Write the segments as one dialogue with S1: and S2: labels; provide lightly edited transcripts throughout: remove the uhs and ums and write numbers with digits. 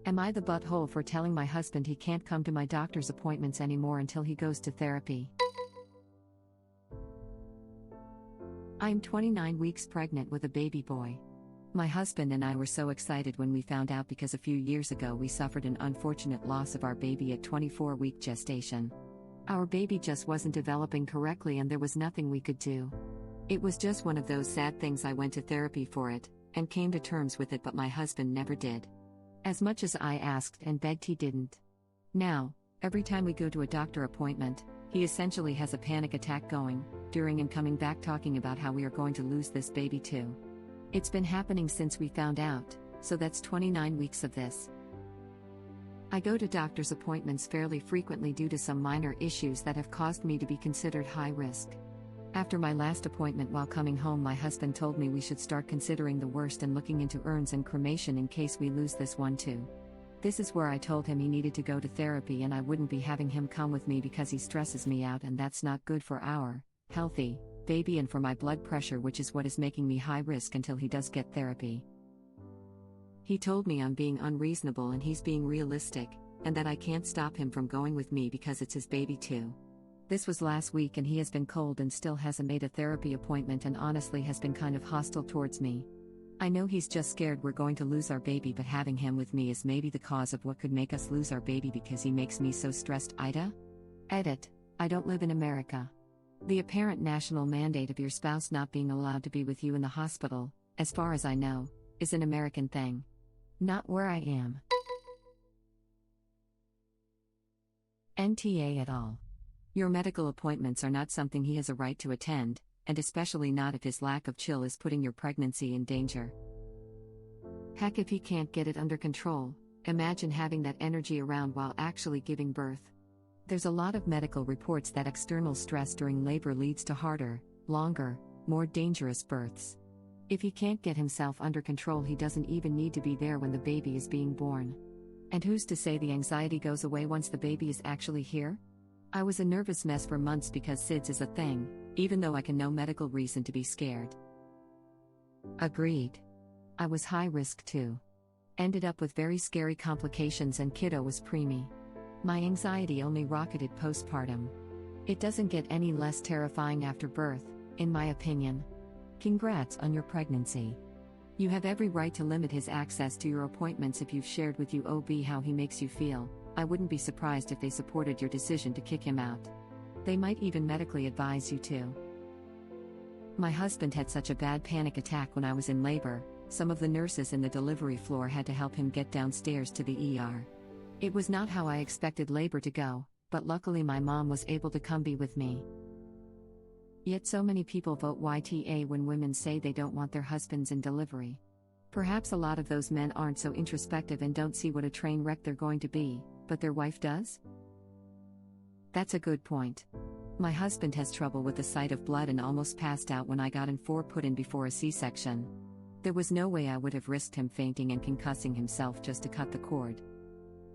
S1: Am I the butthole for telling my husband he can't come to my doctor's appointments anymore until he goes to therapy? I am 29 weeks pregnant with a baby boy. My husband and I were so excited when we found out because a few years ago we suffered an unfortunate loss of our baby at 24-week gestation. Our baby just wasn't developing correctly and there was nothing we could do. It was just one of those sad things. I went to therapy for it, and came to terms with it, but my husband never did. As much as I asked and begged, he didn't. Now, every time we go to a doctor appointment, he essentially has a panic attack going, during and coming back, talking about how we are going to lose this baby too. It's been happening since we found out, so that's 29 weeks of this. I go to doctor's appointments fairly frequently due to some minor issues that have caused me to be considered high risk. After my last appointment, while coming home, my husband told me we should start considering the worst and looking into urns and cremation in case we lose this one too. This is where I told him he needed to go to therapy and I wouldn't be having him come with me because he stresses me out and that's not good for our healthy baby and for my blood pressure, which is what is making me high risk until he does get therapy. He told me I'm being unreasonable and he's being realistic, and that I can't stop him from going with me because it's his baby too. This was last week and he has been cold and still hasn't made a therapy appointment and honestly has been kind of hostile towards me. I know he's just scared we're going to lose our baby, but having him with me is maybe the cause of what could make us lose our baby because he makes me so stressed. AITA? Edit. I don't live in America. The apparent national mandate of your spouse not being allowed to be with you in the hospital, as far as I know, is an American thing. Not where I am. NTA et al. Your medical appointments are not something he has a right to attend, and especially not if his lack of chill is putting your pregnancy in danger. Heck, if he can't get it under control, imagine having that energy around while actually giving birth. There's a lot of medical reports that external stress during labor leads to harder, longer, more dangerous births. If he can't get himself under control, he doesn't even need to be there when the baby is being born. And who's to say the anxiety goes away once the baby is actually here? I was a nervous mess for months because SIDS is a thing, even though I can no medical reason to be scared. Agreed. I was high risk too. Ended up with very scary complications and kiddo was preemie. My anxiety only rocketed postpartum. It doesn't get any less terrifying after birth, in my opinion. Congrats on your pregnancy. You have every right to limit his access to your appointments if you've shared with your OB how he makes you feel. I wouldn't be surprised if they supported your decision to kick him out. They might even medically advise you to. My husband had such a bad panic attack when I was in labor, some of the nurses in the delivery floor had to help him get downstairs to the ER. It was not how I expected labor to go, but luckily my mom was able to come be with me. Yet so many people vote YTA when women say they don't want their husbands in delivery. Perhaps a lot of those men aren't so introspective and don't see what a train wreck they're going to be, but their wife does? That's a good point. My husband has trouble with the sight of blood and almost passed out when I got in for put in before a C-section. There was no way I would have risked him fainting and concussing himself just to cut the cord.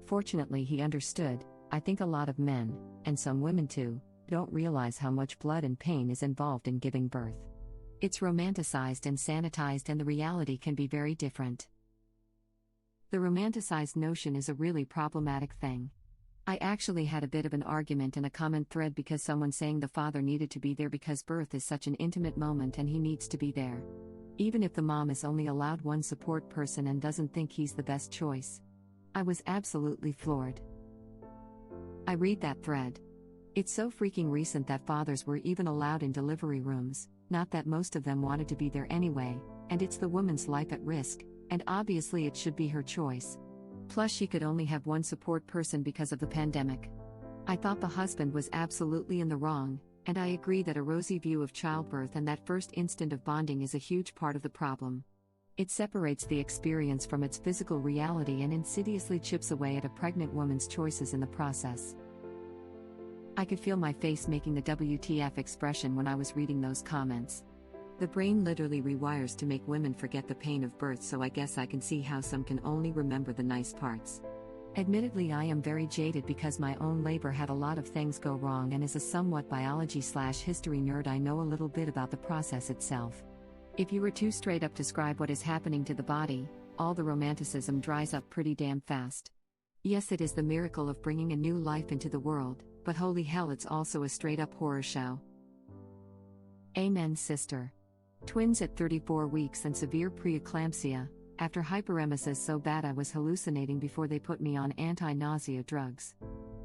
S1: Fortunately, he understood. I think a lot of men, and some women too, don't realize how much blood and pain is involved in giving birth. It's romanticized and sanitized, and the reality can be very different. The romanticized notion is a really problematic thing. I actually had a bit of an argument in a comment thread because someone saying the father needed to be there because birth is such an intimate moment and he needs to be there. Even if the mom is only allowed one support person and doesn't think he's the best choice. I was absolutely floored. I read that thread. It's so freaking recent that fathers were even allowed in delivery rooms, not that most of them wanted to be there anyway, and it's the woman's life at risk, and obviously it should be her choice. Plus she could only have one support person because of the pandemic. I thought the husband was absolutely in the wrong, and I agree that a rosy view of childbirth and that first instant of bonding is a huge part of the problem. It separates the experience from its physical reality and insidiously chips away at a pregnant woman's choices in the process. I could feel my face making the WTF expression when I was reading those comments. The brain literally rewires to make women forget the pain of birth, so I guess I can see how some can only remember the nice parts. Admittedly, I am very jaded because my own labor had a lot of things go wrong, and as a somewhat biology/history nerd, I know a little bit about the process itself. If you were to straight up describe what is happening to the body, all the romanticism dries up pretty damn fast. Yes, it is the miracle of bringing a new life into the world, but holy hell, it's also a straight-up horror show. Amen, sister. Twins at 34 weeks and severe preeclampsia, after hyperemesis so bad I was hallucinating before they put me on anti-nausea drugs.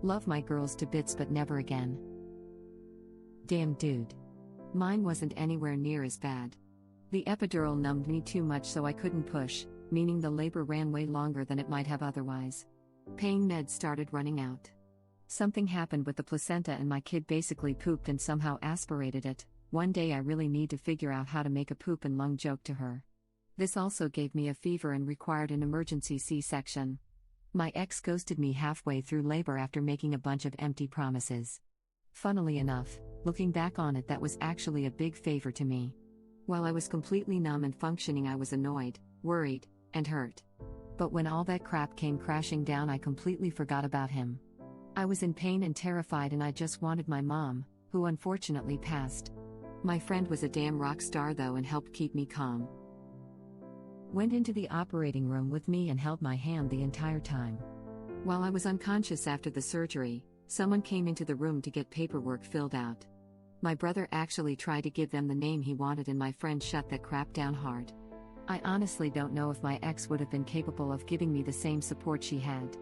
S1: Love my girls to bits, but never again. Damn dude. Mine wasn't anywhere near as bad. The epidural numbed me too much so I couldn't push, meaning the labor ran way longer than it might have otherwise. Pain meds started running out. Something happened with the placenta and my kid basically pooped and somehow aspirated it. One day I really need to figure out how to make a poop and lung joke to her. This also gave me a fever and required an emergency C-section. My ex ghosted me halfway through labor after making a bunch of empty promises. Funnily enough, looking back on it, that was actually a big favor to me. While I was completely numb and functioning, I was annoyed, worried, and hurt. But when all that crap came crashing down, I completely forgot about him. I was in pain and terrified, and I just wanted my mom, who unfortunately passed. My friend was a damn rock star though and helped keep me calm. Went into the operating room with me and held my hand the entire time. While I was unconscious after the surgery, someone came into the room to get paperwork filled out. My brother actually tried to give them the name he wanted and my friend shut that crap down hard. I honestly don't know if my ex would have been capable of giving me the same support she had.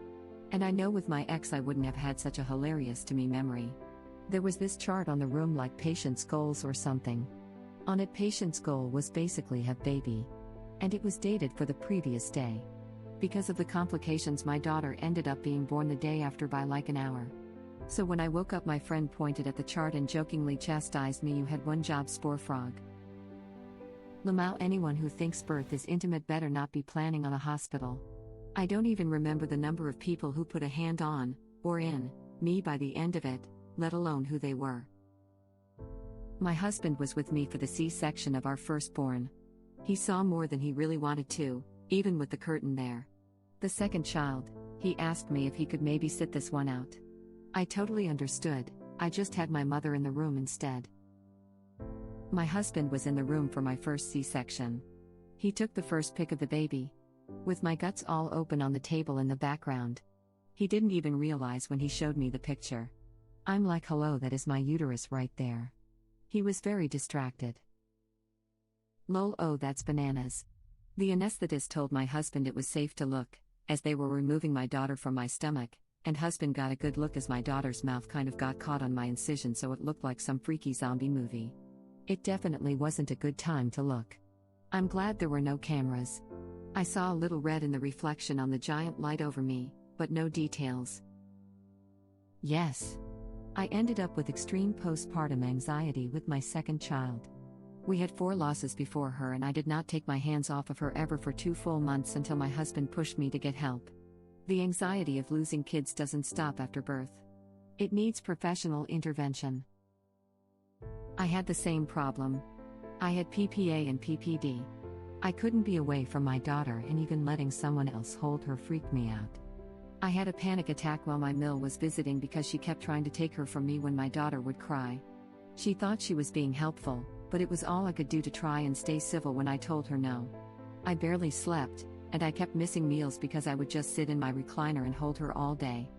S1: And I know with my ex I wouldn't have had such a hilarious to me memory. There was this chart on the room like patient's goals or something. On it, patient's goal was basically have baby. And it was dated for the previous day. Because of the complications, my daughter ended up being born the day after by like an hour. So when I woke up, my friend pointed at the chart and jokingly chastised me, "You had one job, spore frog." Lamau, anyone who thinks birth is intimate better not be planning on a hospital. I don't even remember the number of people who put a hand on, or in, me by the end of it, let alone who they were. My husband was with me for the C-section of our firstborn. He saw more than he really wanted to, even with the curtain there. The second child, he asked me if he could maybe sit this one out. I totally understood, I just had my mother in the room instead. My husband was in the room for my first C-section. He took the first pic of the baby, with my guts all open on the table in the background. He didn't even realize when he showed me the picture. I'm like, hello, that is my uterus right there. He was very distracted. Lol, oh, that's bananas. The anesthetist told my husband it was safe to look, as they were removing my daughter from my stomach, and husband got a good look as my daughter's mouth kind of got caught on my incision, so it looked like some freaky zombie movie. It definitely wasn't a good time to look. I'm glad there were no cameras. I saw a little red in the reflection on the giant light over me, but no details. Yes. I ended up with extreme postpartum anxiety with my second child. We had 4 losses before her, and I did not take my hands off of her ever for 2 full months until my husband pushed me to get help. The anxiety of losing kids doesn't stop after birth. It needs professional intervention. I had the same problem. I had PPA and PPD. I couldn't be away from my daughter, and even letting someone else hold her freaked me out. I had a panic attack while my mill was visiting because she kept trying to take her from me when my daughter would cry. She thought she was being helpful, but it was all I could do to try and stay civil when I told her no. I barely slept, and I kept missing meals because I would just sit in my recliner and hold her all day.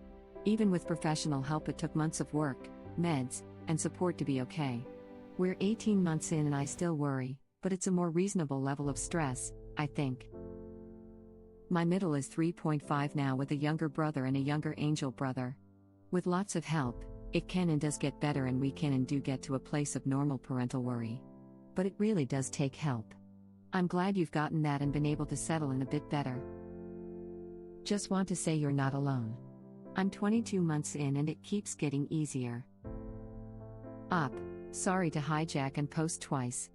S1: Even with professional help, it took months of work, meds, and support to be okay. We're 18 months in and I still worry, but it's a more reasonable level of stress, I think. My middle is 3.5 now, with a younger brother and a younger angel brother. With lots of help, it can and does get better, and we can and do get to a place of normal parental worry. But it really does take help. I'm glad you've gotten that and been able to settle in a bit better. Just want to say you're not alone. I'm 22 months in and it keeps getting easier. Sorry to hijack and post twice.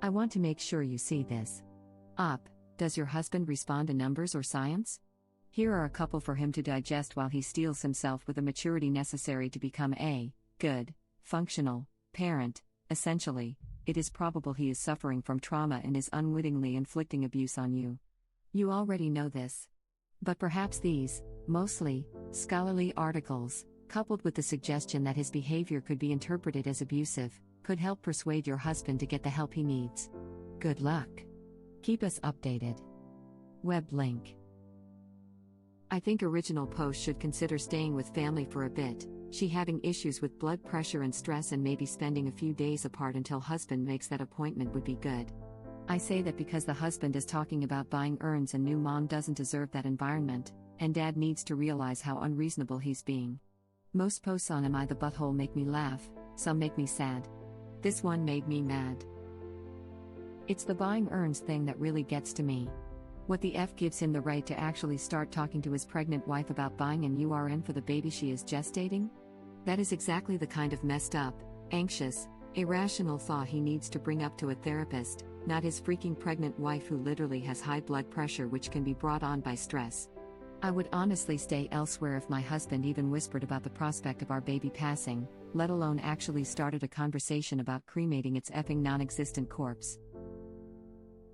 S1: I want to make sure you see this. Does your husband respond to numbers or science? Here are a couple for him to digest while he steels himself with the maturity necessary to become a good, functional parent. Essentially, it is probable he is suffering from trauma and is unwittingly inflicting abuse on you. You already know this. But perhaps these, mostly, scholarly articles, coupled with the suggestion that his behavior could be interpreted as abusive, could help persuade your husband to get the help he needs. Good luck. Keep us updated. Web link. I think original post should consider staying with family for a bit, she having issues with blood pressure and stress and maybe spending a few days apart until husband makes that appointment would be good. I say that because the husband is talking about buying urns and new mom doesn't deserve that environment, and dad needs to realize how unreasonable he's being. Most posts on Am I the Butthole make me laugh, some make me sad. This one made me mad. It's the buying urns thing that really gets to me. What the F gives him the right to actually start talking to his pregnant wife about buying an URN for the baby she is gestating? That is exactly the kind of messed up, anxious, irrational thought he needs to bring up to a therapist, not his freaking pregnant wife who literally has high blood pressure which can be brought on by stress. I would honestly stay elsewhere if my husband even whispered about the prospect of our baby passing, let alone actually started a conversation about cremating its effing non-existent corpse.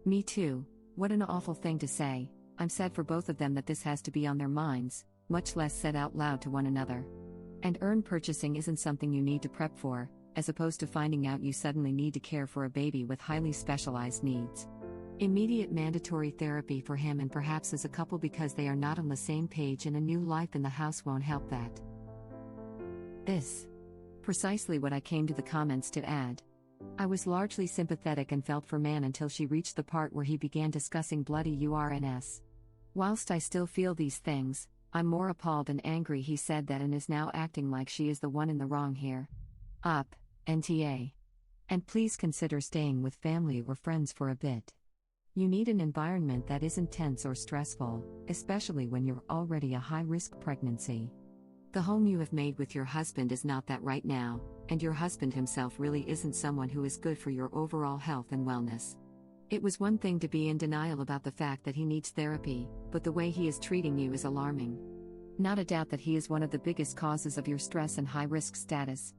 S1: Me too. What an awful thing to say. I'm sad for both of them that this has to be on their minds, much less said out loud to one another. And urn purchasing isn't something you need to prep for, as opposed to finding out you suddenly need to care for a baby with highly specialized needs. Immediate mandatory therapy for him and perhaps as a couple because they are not on the same page, and a new life in the house won't help that. This. Precisely what I came to the comments to add. I was largely sympathetic and felt for man until she reached the part where he began discussing bloody URNs. Whilst I still feel these things, I'm more appalled and angry he said that and is now acting like she is the one in the wrong here. Up, NTA. And please consider staying with family or friends for a bit. You need an environment that isn't tense or stressful, especially when you're already a high-risk pregnancy. The home you have made with your husband is not that right now, and your husband himself really isn't someone who is good for your overall health and wellness. It was one thing to be in denial about the fact that he needs therapy, but the way he is treating you is alarming. Not a doubt that he is one of the biggest causes of your stress and high-risk status.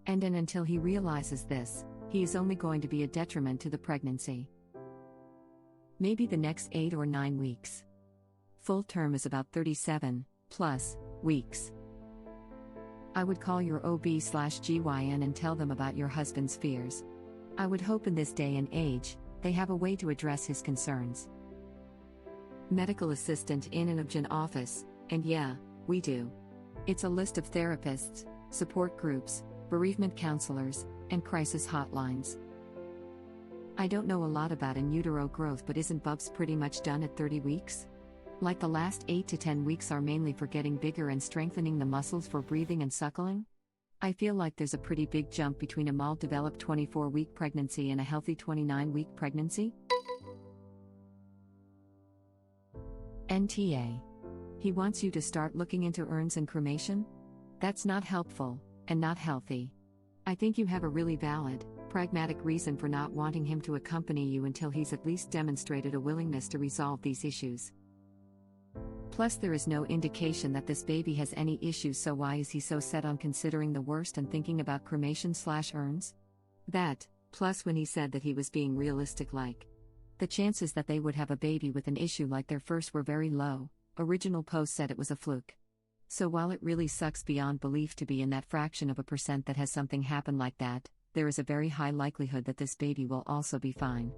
S1: And until he realizes this, he is only going to be a detriment to the pregnancy. Maybe the next 8 or 9 weeks. Full term is about 37+ weeks. I would call your OB/GYN and tell them about your husband's fears. I would hope in this day and age, they have a way to address his concerns. Medical assistant in an OB/GYN office, and yeah, we do. It's a list of therapists, support groups, bereavement counselors, and crisis hotlines. I don't know a lot about in utero growth, but isn't Bubs pretty much done at 30 weeks? Like the last 8 to 10 weeks are mainly for getting bigger and strengthening the muscles for breathing and suckling? I feel like there's a pretty big jump between a mal-developed 24-week pregnancy and a healthy 29-week pregnancy. NTA. He wants you to start looking into urns and cremation? That's not helpful, and not healthy. I think you have a really valid, pragmatic reason for not wanting him to accompany you until he's at least demonstrated a willingness to resolve these issues. Plus there is no indication that this baby has any issues, so why is he so set on considering the worst and thinking about cremation/urns? That, plus when he said that he was being realistic, like the chances that they would have a baby with an issue like their first were very low. Original post said it was a fluke. So while it really sucks beyond belief to be in that fraction of a percent that has something happen like that, there is a very high likelihood that this baby will also be fine.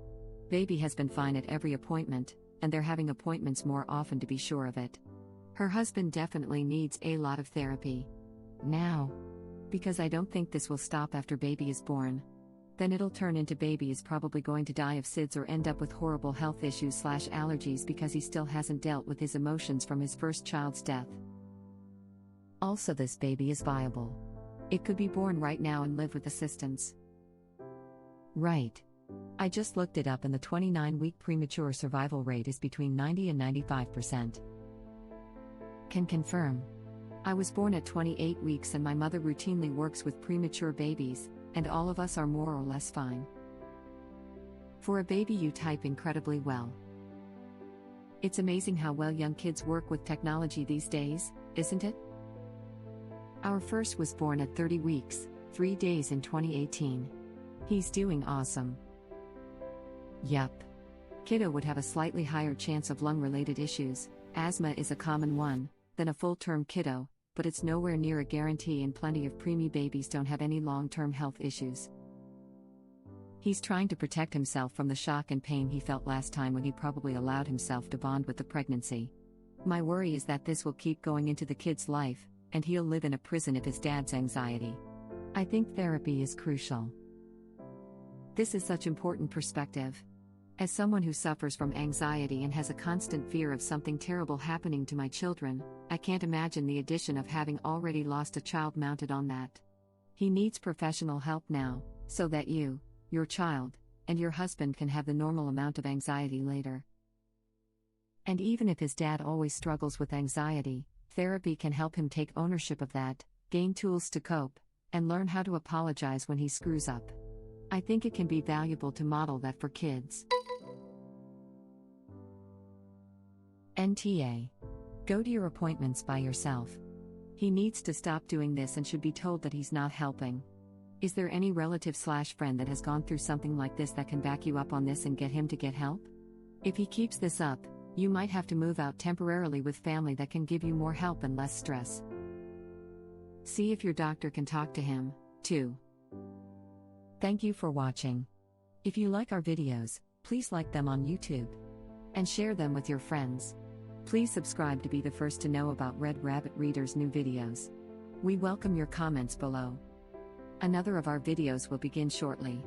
S1: Baby has been fine at every appointment, and they're having appointments more often to be sure of it. Her husband definitely needs a lot of therapy. Now. Because I don't think this will stop after baby is born. Then it'll turn into baby is probably going to die of SIDS or end up with horrible health issues/allergies because he still hasn't dealt with his emotions from his first child's death. Also, this baby is viable. It could be born right now and live with assistance. Right. I just looked it up and the 29-week premature survival rate is between 90 and 95%. Can confirm. I was born at 28 weeks and my mother routinely works with premature babies, and all of us are more or less fine. For a baby you type incredibly well. It's amazing how well young kids work with technology these days, isn't it? Our first was born at 30 weeks, 3 days in 2018. He's doing awesome. Yup. Kiddo would have a slightly higher chance of lung-related issues, asthma is a common one, than a full-term kiddo, but it's nowhere near a guarantee and plenty of preemie babies don't have any long-term health issues. He's trying to protect himself from the shock and pain he felt last time when he probably allowed himself to bond with the pregnancy. My worry is that this will keep going into the kid's life, and he'll live in a prison of his dad's anxiety. I think therapy is crucial. This is such important perspective. As someone who suffers from anxiety and has a constant fear of something terrible happening to my children, I can't imagine the addition of having already lost a child mounted on that. He needs professional help now, so that you, your child, and your husband can have the normal amount of anxiety later. And even if his dad always struggles with anxiety, therapy can help him take ownership of that, gain tools to cope, and learn how to apologize when he screws up. I think it can be valuable to model that for kids. NTA. Go to your appointments by yourself. He needs to stop doing this and should be told that he's not helping. Is there any relative/friend that has gone through something like this that can back you up on this and get him to get help? If he keeps this up, you might have to move out temporarily with family that can give you more help and less stress. See if your doctor can talk to him, too. Thank you for watching. If you like our videos, please like them on YouTube. And share them with your friends. Please subscribe to be the first to know about Red Rabbit Reader's new videos. We welcome your comments below. Another of our videos will begin shortly.